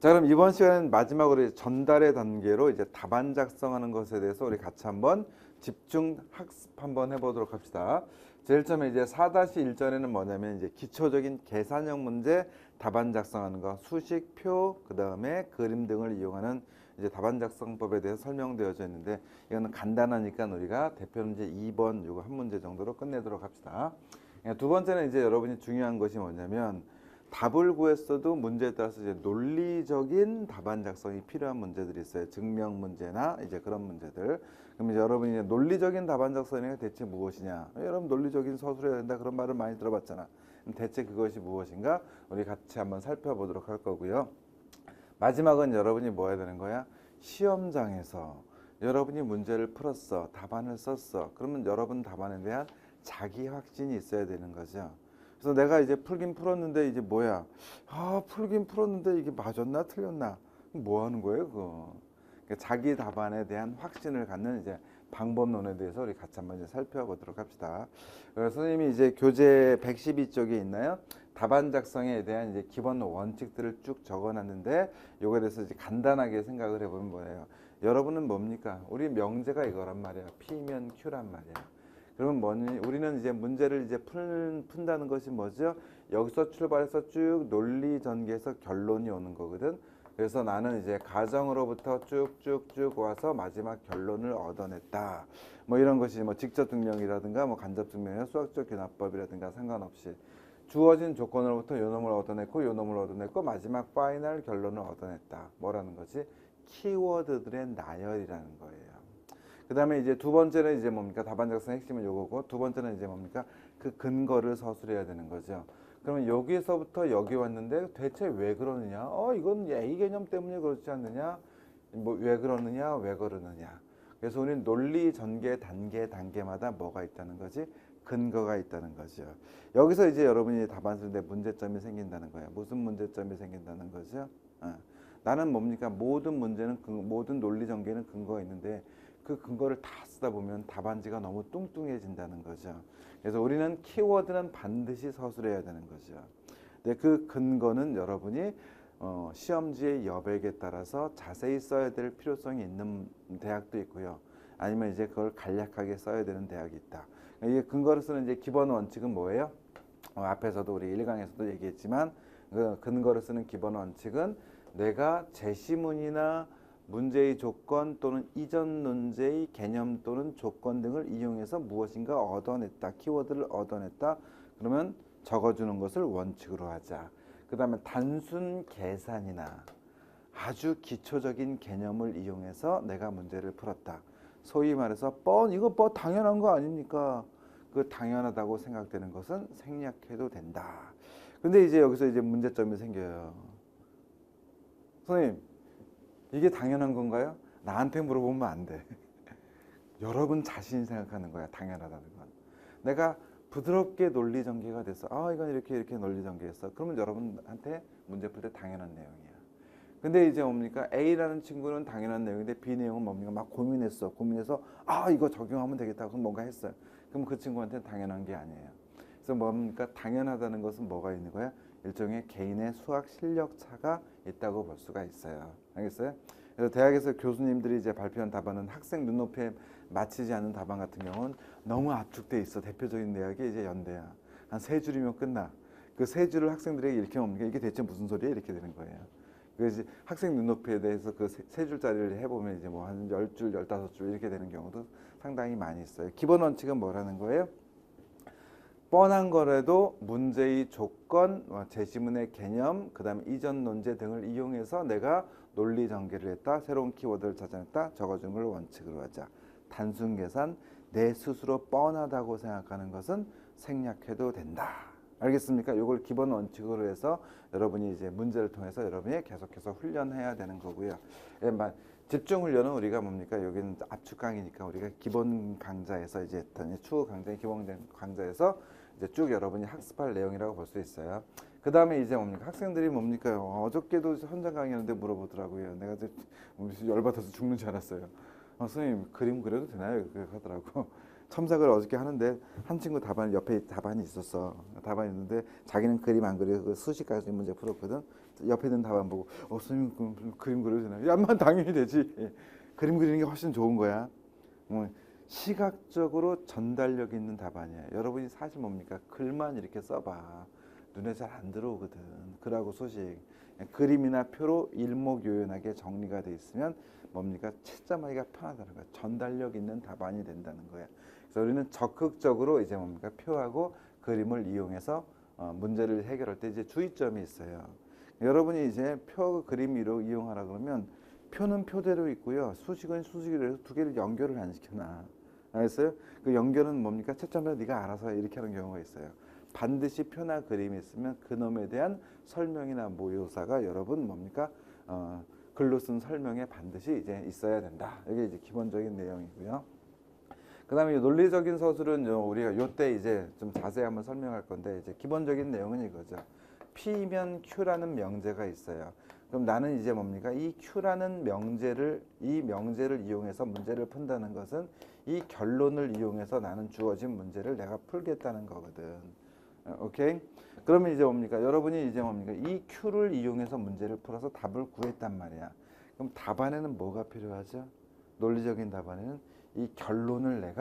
자, 그럼 이번 시간은 마지막으로 전달의 단계로 이제 답안 작성하는 것에 대해서 우리 같이 한번 집중 학습 한번 해보도록 합시다. 제일 처음에 이제 4-1절에는 뭐냐면 이제 기초적인 계산형 문제 답안 작성하는 거, 수식, 표, 그 다음에 그림 등을 이용하는 이제 답안 작성법에 대해서 설명되어져 있는데 이거는 간단하니까 우리가 대표 문제 2번 요거 한 문제 정도로 끝내도록 합시다. 두 번째는 이제 여러분이 중요한 것이 뭐냐면 답을 구했어도 문제에 따라서 이제 논리적인 답안 작성이 필요한 문제들이 있어요. 증명 문제나 이제 그런 문제들. 그럼 이제 여러분이 이제 논리적인 답안 작성이 대체 무엇이냐? 여러분 논리적인 서술해야 된다 그런 말을 많이 들어봤잖아. 그럼 대체 그것이 무엇인가? 우리 같이 한번 살펴보도록 할 거고요. 마지막은 여러분이 뭐 해야 되는 거야? 시험장에서 여러분이 문제를 풀었어. 답안을 썼어. 그러면 여러분 답안에 대한 자기 확신이 있어야 되는 거죠. 그래서 내가 이제 풀긴 풀었는데 이제 뭐야? 풀긴 풀었는데 이게 맞았나 틀렸나? 뭐 하는 거예요, 그거? 그러니까 자기 답안에 대한 확신을 갖는 이제 방법론에 대해서 우리 같이 한번 이제 살펴보도록 합시다. 선생님이 이제 교재 112쪽에 있나요? 답안 작성에 대한 이제 기본 원칙들을 쭉 적어놨는데 요거에 대해서 이제 간단하게 생각을 해보면 뭐예요? 여러분은 뭡니까? 우리 명제가 이거란 말이야. P면 Q란 말이야. 그러면 뭐니? 우리는 이제 문제를 이제 푼다는 것이 뭐죠? 여기서 출발해서 쭉 논리 전개해서 결론이 오는 거거든. 그래서 나는 이제 가정으로부터 쭉쭉쭉 와서 마지막 결론을 얻어냈다. 뭐 이런 것이 뭐 직접 증명이라든가 뭐 간접 증명이나 수학적 귀납법이라든가 상관없이 주어진 조건으로부터 요 놈을 얻어냈고 요 놈을 얻어냈고 마지막 파이널 결론을 얻어냈다. 뭐라는 거지? 키워드들의 나열이라는 거예요. 그 다음에 이제 두 번째는 이제 뭡니까? 답안 작성의 핵심은 요거고 두 번째는 이제 뭡니까? 그 근거를 서술해야 되는 거죠. 그러면 여기서부터 여기 왔는데 대체 왜 그러느냐? 이건 A 개념 때문에 그렇지 않느냐? 뭐 왜 그러느냐? 왜 그러느냐? 그래서 우리는 논리 전개 단계마다 뭐가 있다는 거지? 근거가 있다는 거죠. 여기서 이제 여러분이 답안 쓸 때 문제점이 생긴다는 거예요. 무슨 문제점이 생긴다는 거죠? 나는 뭡니까? 모든 문제는 모든 논리 전개는 근거가 있는데 그 근거를 다 쓰다 보면 답안지가 너무 뚱뚱해진다는 거죠. 그래서 우리는 키워드는 반드시 서술해야 되는 거죠. 근데 그 근거는 여러분이 시험지의 여백에 따라서 자세히 써야 될 필요성이 있는 대학도 있고요. 아니면 이제 그걸 간략하게 써야 되는 대학이 있다. 이게 근거를 쓰는 이제 기본 원칙은 뭐예요? 앞에서도 우리 1강에서도 얘기했지만 그 근거를 쓰는 기본 원칙은 내가 제시문이나 문제의 조건 또는 이전 논제의 개념 또는 조건 등을 이용해서 무엇인가 얻어냈다. 키워드를 얻어냈다. 그러면 적어주는 것을 원칙으로 하자. 그 다음에 단순 계산이나 아주 기초적인 개념을 이용해서 내가 문제를 풀었다. 소위 말해서 이거 당연한 거 아닙니까? 그 당연하다고 생각되는 것은 생략해도 된다. 근데 이제 여기서 이제 문제점이 생겨요. 선생님, 이게 당연한 건가요? 나한테 물어보면 안 돼. 여러분 자신이 생각하는 거야, 당연하다는 건. 내가 부드럽게 논리 전개가 돼서 이건 이렇게 논리 전개했어. 그러면 여러분한테 문제 풀 때 당연한 내용이야. 근데 이제 뭡니까? A라는 친구는 당연한 내용인데 B 내용은 뭡니까? 막 고민해서 이거 적용하면 되겠다. 그럼 뭔가 했어요. 그럼 그 친구한테는 당연한 게 아니에요. 그래서 뭡니까? 당연하다는 것은 뭐가 있는 거야? 일종의 개인의 수학 실력 차가 있다고 볼 수가 있어요. 알겠어요? 그래서 대학에서 교수님들이 이제 발표한 답안은 학생 눈높이에 맞추지 않는 답안 같은 경우는 너무 압축돼 있어. 대표적인 대학이 이제 연대야. 한 3줄이면 끝나. 그 3줄을 학생들에게 이렇게 뭡니까? 이게 대체 무슨 소리야? 이렇게 되는 거예요. 그래서 학생 눈높이에 대해서 그 3줄짜리를 해보면 이제 뭐 한 10줄, 15줄 이렇게 되는 경우도 상당히 많이 있어요. 기본 원칙은 뭐라는 거예요? 뻔한 거라도 문제의 조건, 제시문의 개념, 그 다음에 이전 논제 등을 이용해서 내가 논리 전개를 했다. 새로운 키워드를 찾아냈다. 적어주는 걸 원칙으로 하자. 단순 계산, 내 스스로 뻔하다고 생각하는 것은 생략해도 된다. 알겠습니까? 이걸 기본 원칙으로 해서 여러분이 이제 문제를 통해서 여러분이 계속해서 훈련해야 되는 거고요. 집중 훈련은 우리가 뭡니까? 여기는 압축 강의니까 우리가 기본 강좌에서 이제 추후 강좌의 기본 강좌에서 이제 쭉 여러분이 학습할 내용이라고 볼 수 있어요. 그 다음에 이제 뭡니까? 학생들이 뭡니까? 어저께도 현장 강의하는데 물어보더라고요. 내가 열받아서 죽는 줄 알았어요. 선생님 그림 그려도 되나요? 그렇게 하더라고. 첨삭을 어저께 하는데 한 친구 옆에 답안이 있었어. 답안이 있는데 자기는 그림 안 그려 그 수식까지 문제 풀었거든. 옆에 있는 답안 보고 선생님 그림 그려도 되나요? 야만 당연히 되지. 예. 그림 그리는 게 훨씬 좋은 거야. 시각적으로 전달력 있는 답안이야. 여러분이 사실 뭡니까? 글만 이렇게 써봐. 눈에 잘 안 들어오거든. 글하고 소식. 그림이나 표로 일목요연하게 정리가 돼 있으면 뭡니까? 채점하기가 편하다는 거야. 전달력 있는 답안이 된다는 거야. 그래서 우리는 적극적으로 이제 뭡니까? 표하고 그림을 이용해서 문제를 해결할 때 이제 주의점이 있어요. 여러분이 이제 표, 그림으로 이용하라 그러면 표는 표대로 있고요. 수식은 수식으로 해서 두 개를 연결을 안 시켜놔. 알겠어요? 그 연결은 뭡니까? 채점을 네가 알아서 이렇게 하는 경우가 있어요. 반드시 표나 그림이 있으면 그놈에 대한 설명이나 모요사가 여러분 뭡니까? 글로 쓴 설명에 반드시 이제 있어야 된다. 이게 이제 기본적인 내용이고요. 그다음에 논리적인 서술은 우리가 요때 이제 좀 자세히 한번 설명할 건데 이제 기본적인 내용은 이거죠. P면 Q라는 명제가 있어요. 그럼 나는 이제 뭡니까? 이 Q라는 명제를 이용해서 문제를 푼다는 것은 이 결론을 이용해서 나는 주어진 문제를 내가 풀겠다는 거거든. 오케이? 그러면 이제 뭡니까? 여러분이 이제 뭡니까? 이 Q를 이용해서 문제를 풀어서 답을 구했단 말이야. 그럼 답안에는 뭐가 필요하죠? 논리적인 답안에는 이 결론을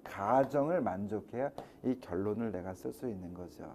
가정을 만족해야 이 결론을 내가 쓸 수 있는 거죠.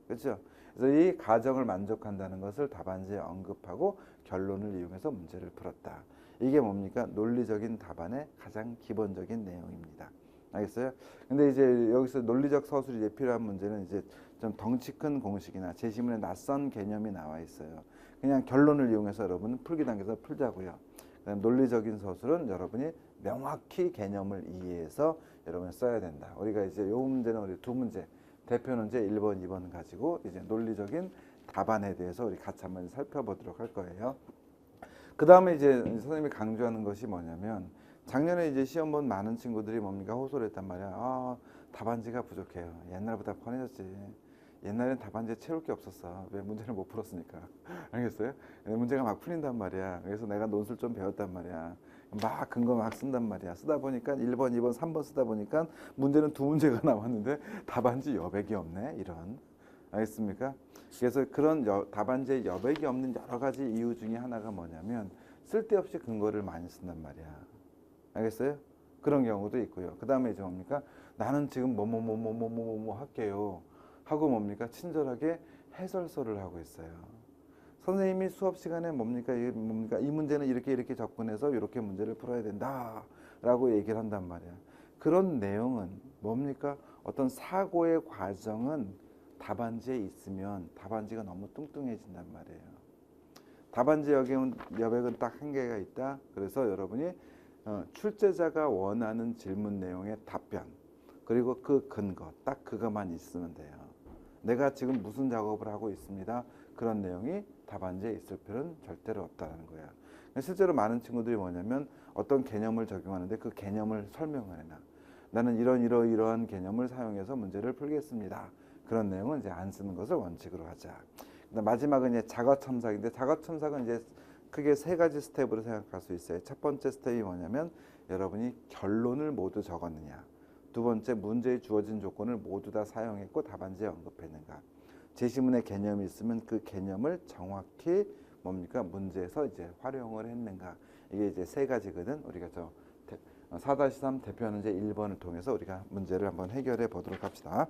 그렇죠? 그래서 이 가정을 만족한다는 것을 답안지에 언급하고 결론을 이용해서 문제를 풀었다. 이게 뭡니까? 논리적인 답안의 가장 기본적인 내용입니다. 알겠어요? 근데 이제 여기서 논리적 서술이 이제 필요한 문제는 이제 좀 덩치 큰 공식이나 제시문에 낯선 개념이 나와 있어요. 그냥 결론을 이용해서 여러분은 풀기 단계에서 풀자고요. 그다음 논리적인 서술은 여러분이 명확히 개념을 이해해서 여러분이 써야 된다. 우리가 이제 요 문제는 우리 두 문제, 대표는 이제 1번, 2번 가지고 이제 논리적인 답안에 대해서 우리 같이 한번 살펴보도록 할 거예요. 그 다음에 이제 선생님이 강조하는 것이 뭐냐면 작년에 이제 시험 본 많은 친구들이 뭡니까? 호소를 했단 말이야. 답안지가 부족해요. 옛날보다 편해졌지. 옛날엔 답안지에 채울 게 없었어. 왜? 문제를 못 풀었으니까. 알겠어요? 문제가 막 풀린단 말이야. 그래서 내가 논술 좀 배웠단 말이야. 막 근거 막 쓴단 말이야. 쓰다 보니까 1번, 2번, 3번 쓰다 보니까 문제는 두 문제가 나왔는데 답안지 여백이 없네. 이런. 알겠습니까? 그래서 그런 답안지에 여백이 없는 여러 가지 이유 중에 하나가 뭐냐면 쓸데없이 근거를 많이 쓴단 말이야. 알겠어요? 그런 경우도 있고요. 그 다음에 이제 뭡니까? 나는 지금 뭐뭐뭐뭐뭐뭐 할게요. 하고 뭡니까? 친절하게 해설서를 하고 있어요. 선생님이 수업 시간에 뭡니까? 이 문제는 이렇게 접근해서 이렇게 문제를 풀어야 된다라고 얘기를 한단 말이야. 그런 내용은 뭡니까? 어떤 사고의 과정은 답안지에 있으면 답안지가 너무 뚱뚱해진단 말이에요. 답안지 여백은 딱 한 개가 있다. 그래서 여러분이 출제자가 원하는 질문 내용의 답변 그리고 그 근거 딱 그것만 있으면 돼요. 내가 지금 무슨 작업을 하고 있습니다. 그런 내용이 답안지에 있을 필요는 절대로 없다는 거야. 실제로 많은 친구들이 뭐냐면 어떤 개념을 적용하는데 그 개념을 설명을 해놔. 나는 이러한 개념을 사용해서 문제를 풀겠습니다. 그런 내용은 이제 안 쓰는 것을 원칙으로 하자. 마지막은 이제 자거첨삭인데 자거첨삭은 이제 크게 세 가지 스텝으로 생각할 수 있어요. 첫 번째 스텝이 뭐냐면 여러분이 결론을 모두 적었느냐. 두 번째 문제에 주어진 조건을 모두 다 사용했고 답안지에 언급했는가. 제시문에 개념이 있으면 그 개념을 정확히 뭡니까 문제에서 이제 활용을 했는가. 이게 이제 세 가지거든. 우리가 4-3 대표하는 이제 1번을 통해서 우리가 문제를 한번 해결해 보도록 합시다.